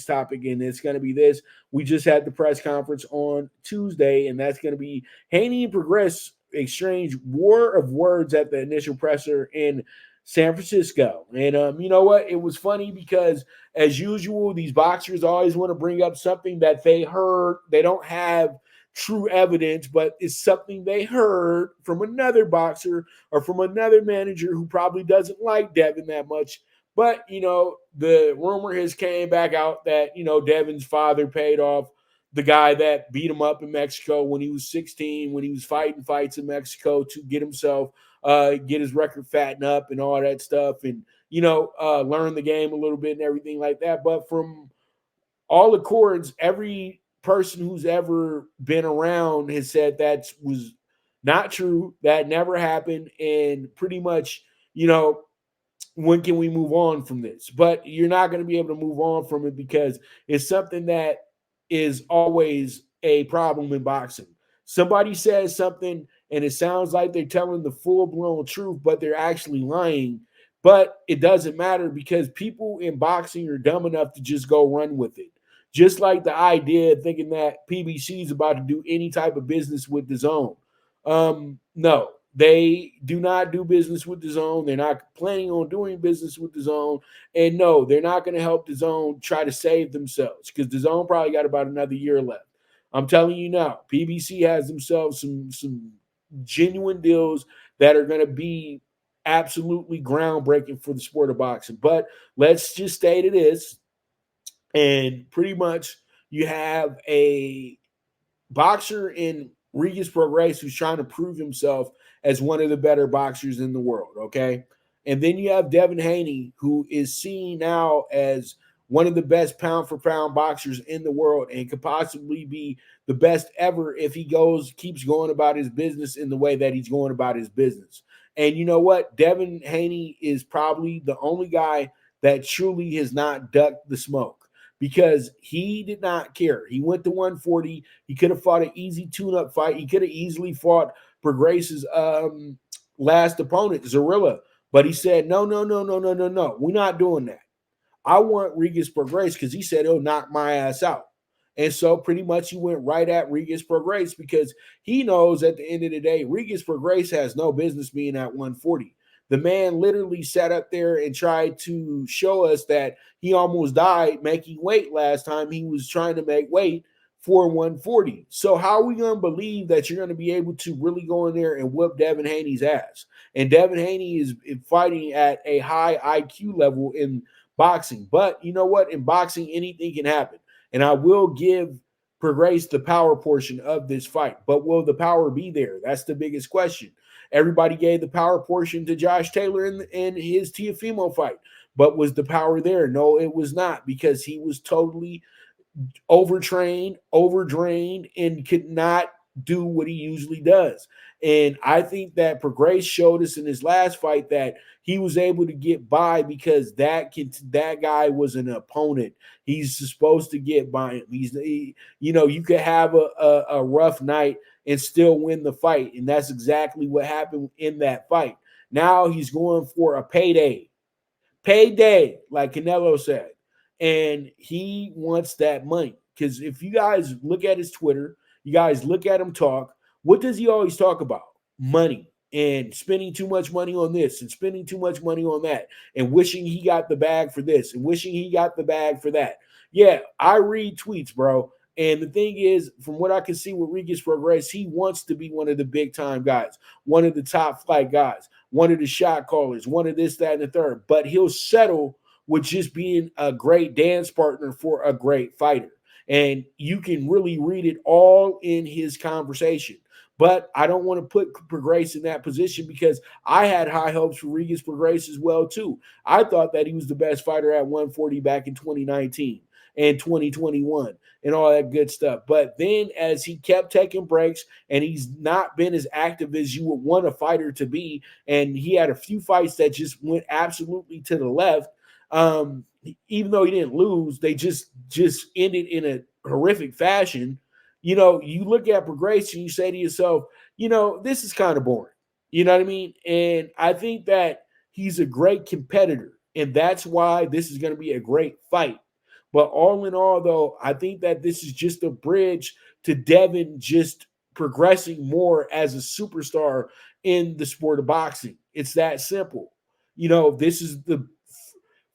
topic, and it's going to be this. We just had the press conference on Tuesday, and that's going to be Haney and Progress exchange war of words at the initial presser in San Francisco. And you know what? It was funny because, as usual, these boxers always want to bring up something that they heard. They don't have true evidence, but it's something they heard from another boxer or from another manager who probably doesn't like Devin that much. But, the rumor has came back out that, Devin's father paid off the guy that beat him up in Mexico when he was 16, when he was fighting fights in Mexico to get himself, get his record fattened up and all that stuff, and, learn the game a little bit and everything like that. But from all accords, every person who's ever been around has said that was not true, that never happened, and pretty much, when can we move on from this? But you're not going to be able to move on from it because it's something that is always a problem in boxing. Somebody says something and it sounds like they're telling the full-blown truth, but they're actually lying. But it doesn't matter because people in boxing are dumb enough to just go run with it. Just like the idea of thinking that PBC is about to do any type of business with the zone. No, they do not do business with the zone. They're not planning on doing business with the zone. And no, they're not going to help the zone try to save themselves because the zone probably got about another year left. I'm telling you now, PBC has themselves some genuine deals that are going to be absolutely groundbreaking for the sport of boxing. But let's just state it is. And pretty much you have a boxer in Regis Prograis who's trying to prove himself as one of the better boxers in the world, okay? And then you have Devin Haney, who is seen now as one of the best pound-for-pound boxers in the world and could possibly be the best ever if he keeps going about his business in the way that he's going about his business. And you know what? Devin Haney is probably the only guy that truly has not ducked the smoke because he did not care. He went to 140. He could have fought an easy tune-up fight. He could have easily fought Prograis' last opponent, Zorilla. But he said, no. We're not doing that. I want Regis Prograis because he said he'll knock my ass out. And so pretty much he went right at Regis Prograis because he knows at the end of the day, Regis Prograis has no business being at 140. The man literally sat up there and tried to show us that he almost died making weight last time he was trying to make weight for 140. So how are we going to believe that you're going to be able to really go in there and whoop Devin Haney's ass? And Devin Haney is fighting at a high IQ level in boxing. But you know what? In boxing, anything can happen. And I will give Prograis the power portion of this fight. But will the power be there? That's the biggest question. Everybody gave the power portion to Josh Taylor in his Teofimo fight. But was the power there? No, it was not because he was totally overtrained, overdrained, and could not do what he usually does. And I think that Prograis showed us in his last fight that he was able to get by because that guy was an opponent. He's supposed to get by him. You could have a rough night and still win the fight. And that's exactly what happened in that fight. Now he's going for a payday. Payday, like Canelo said. And he wants that money. Because if you guys look at his Twitter, you guys look at him talk, what does he always talk about? Money and spending too much money on this and spending too much money on that and wishing he got the bag for this and wishing he got the bag for that. Yeah, I read tweets, bro. And the thing is, from what I can see with Regis Prograis, he wants to be one of the big-time guys, one of the top flight guys, one of the shot callers, one of this, that, and the third. But he'll settle with just being a great dance partner for a great fighter. And you can really read it all in his conversation. But I don't want to put Prograis in that position because I had high hopes for Regis Prograis as well, too. I thought that he was the best fighter at 140 back in 2019 and 2021 and all that good stuff. But then as he kept taking breaks and he's not been as active as you would want a fighter to be, and he had a few fights that just went absolutely to the left, even though he didn't lose, they just ended in a horrific fashion. You look at Prograis and you say to yourself, this is kind of boring. You know what I mean? And I think that he's a great competitor, and that's why this is going to be a great fight. But all in all, though, I think that this is just a bridge to Devin just progressing more as a superstar in the sport of boxing. It's that simple. This is the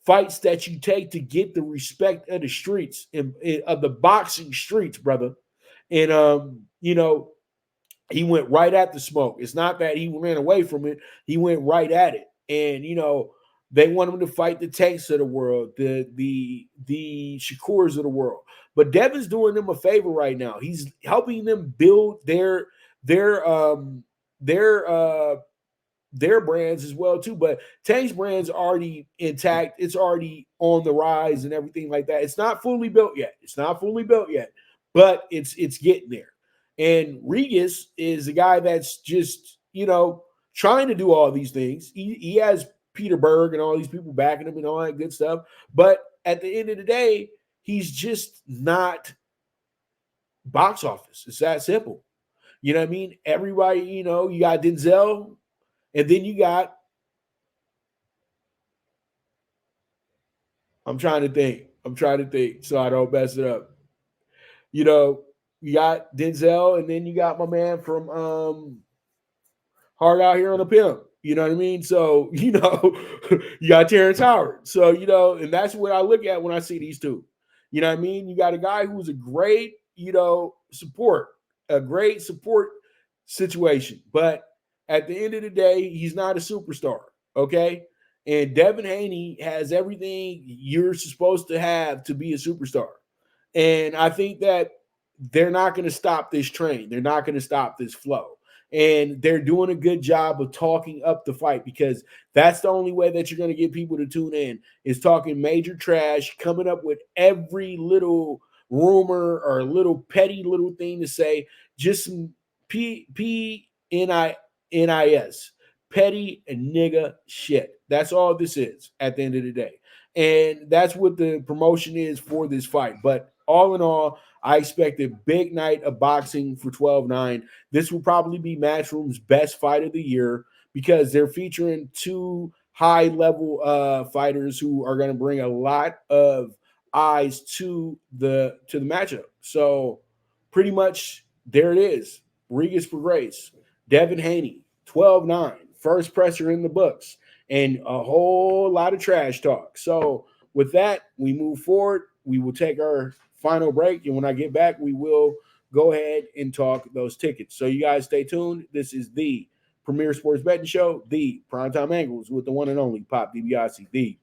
fights that you take to get the respect of the streets of the boxing streets, brother. And he went right at the smoke. It's not that he ran away from it; he went right at it. And they want him to fight the Tanks of the world, the Shakurs of the world. But Devin's doing them a favor right now. He's helping them build their their uh their brands as well too. But Tank's brand's already intact. It's already on the rise and everything like that. It's not fully built yet. But it's getting there. And Regis is a guy that's just trying to do all these things. He has Peter Berg and all these people backing him and all that good stuff. But at the end of the day, he's just not box office. It's that simple. You know what I mean? Everybody, you got Denzel, and then you got, I'm trying to think so I don't mess it up. You got Denzel, and then you got my man from Hard Out Here on the Pimp. You know what I mean? So, you got Terrence Howard. So, and that's what I look at when I see these two. You know what I mean? You got a guy who's a great, a great support situation. But at the end of the day, he's not a superstar. Okay. And Devin Haney has everything you're supposed to have to be a superstar. And I think that they're not going to stop this train. They're not going to stop this flow. And they're doing a good job of talking up the fight, because that's the only way that you're going to get people to tune in, is talking major trash, coming up with every little rumor or little petty little thing to say, just some PNIS, petty and nigga shit. That's all this is at the end of the day. And that's what the promotion is for this fight. But all in all, I expect a big night of boxing for 12-9. This will probably be Matchroom's best fight of the year, because they're featuring two high-level fighters who are going to bring a lot of eyes to the matchup. So pretty much there it is. Regis Prograis, Devin Haney, 12-9, first presser in the books, and a whole lot of trash talk. So with that, we move forward. We will take our final break, and when I get back, we will go ahead and talk those tickets. So you guys stay tuned. This is the Premier Sports Betting Show, the Primetime Angles with the one and only Pop Dibiase, the